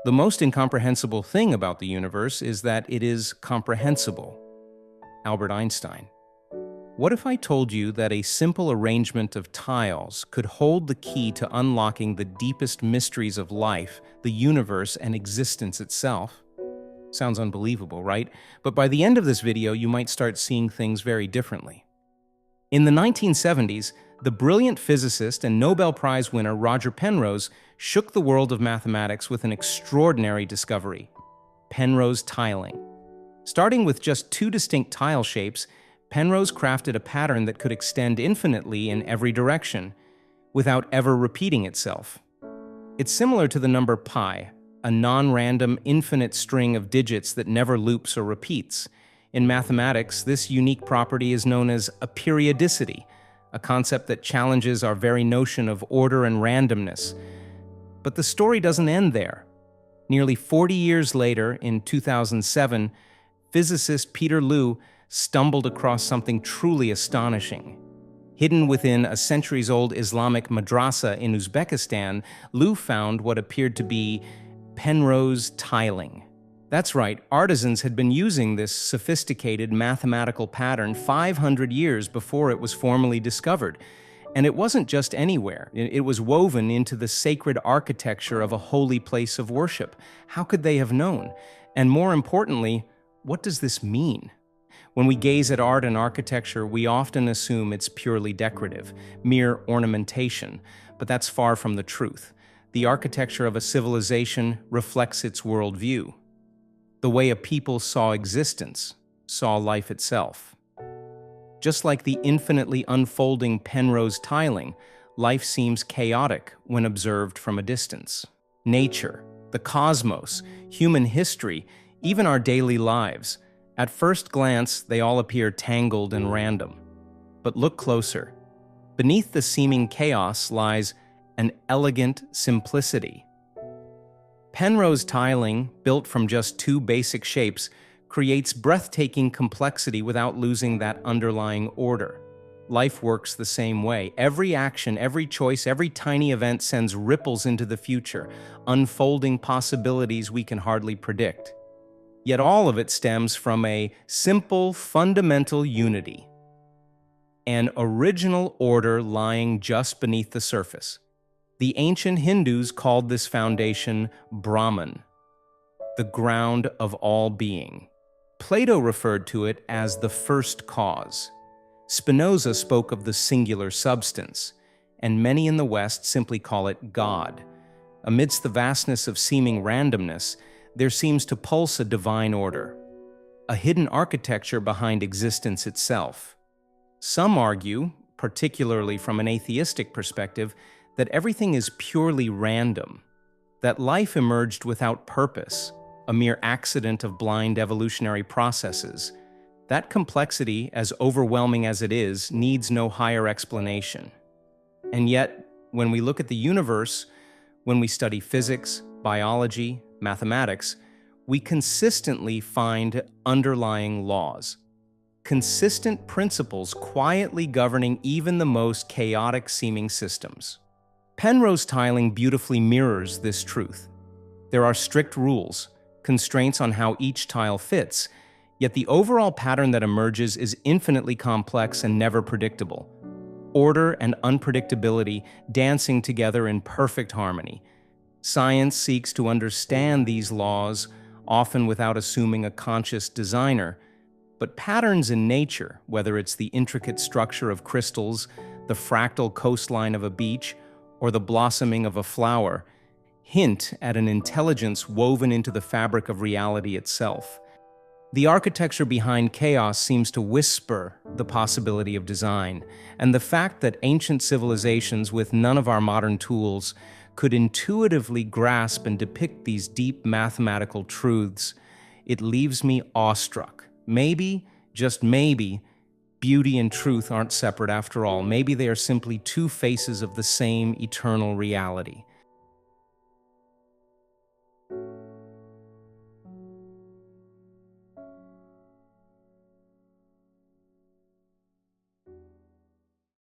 The most incomprehensible thing about the universe is that it is comprehensible. Albert Einstein. What if I told you that a simple arrangement of tiles could hold the key to unlocking the deepest mysteries of life, the universe, and existence itself? Sounds unbelievable, right? But by the end of this video, you might start seeing things very differently. In the 1970s, the brilliant physicist and Nobel Prize winner Roger Penrose shook the world of mathematics with an extraordinary discovery: Penrose tiling. Starting with just two distinct tile shapes, Penrose crafted a pattern that could extend infinitely in every direction, without ever repeating itself. It's similar to the number pi, a non-random infinite string of digits that never loops or repeats. In mathematics, this unique property is known as a periodicity, a concept that challenges our very notion of order and randomness. But the story doesn't end there. Nearly 40 years later, in 2007, physicist Peter Liu stumbled across something truly astonishing. Hidden within a centuries-old Islamic madrasa in Uzbekistan, Liu found what appeared to be Penrose tiling. That's right, artisans had been using this sophisticated mathematical pattern 500 years before it was formally discovered. And it wasn't just anywhere. It was woven into the sacred architecture of a holy place of worship. How could they have known? And more importantly, what does this mean? When we gaze at art and architecture, we often assume it's purely decorative, mere ornamentation, but that's far from the truth. The architecture of a civilization reflects its worldview, the way a people saw existence, saw life itself. Just like the infinitely unfolding Penrose tiling, life seems chaotic when observed from a distance. Nature, the cosmos, human history, even our daily lives. At first glance, they all appear tangled and random. But look closer. Beneath the seeming chaos lies an elegant simplicity. Penrose tiling, built from just two basic shapes, creates breathtaking complexity without losing that underlying order. Life works the same way. Every action, every choice, every tiny event sends ripples into the future, unfolding possibilities we can hardly predict. Yet all of it stems from a simple, fundamental unity, an original order lying just beneath the surface. The ancient Hindus called this foundation Brahman, the ground of all being. Plato referred to it as the first cause. Spinoza spoke of the singular substance, and many in the West simply call it God. Amidst the vastness of seeming randomness, there seems to pulse a divine order, a hidden architecture behind existence itself. Some argue, particularly from an atheistic perspective, that everything is purely random, that life emerged without purpose, a mere accident of blind evolutionary processes. That complexity, as overwhelming as it is, needs no higher explanation. And yet, when we look at the universe, when we study physics, biology, mathematics, we consistently find underlying laws, consistent principles quietly governing even the most chaotic-seeming systems. Penrose tiling beautifully mirrors this truth. There are strict rules, constraints on how each tile fits, yet the overall pattern that emerges is infinitely complex and never predictable. Order and unpredictability dancing together in perfect harmony. Science seeks to understand these laws, often without assuming a conscious designer. But patterns in nature, whether it's the intricate structure of crystals, the fractal coastline of a beach, or the blossoming of a flower, hint at an intelligence woven into the fabric of reality itself. The architecture behind chaos seems to whisper the possibility of design, and the fact that ancient civilizations with none of our modern tools could intuitively grasp and depict these deep mathematical truths, it leaves me awestruck. Maybe, just maybe, beauty and truth aren't separate after all. Maybe they are simply two faces of the same eternal reality.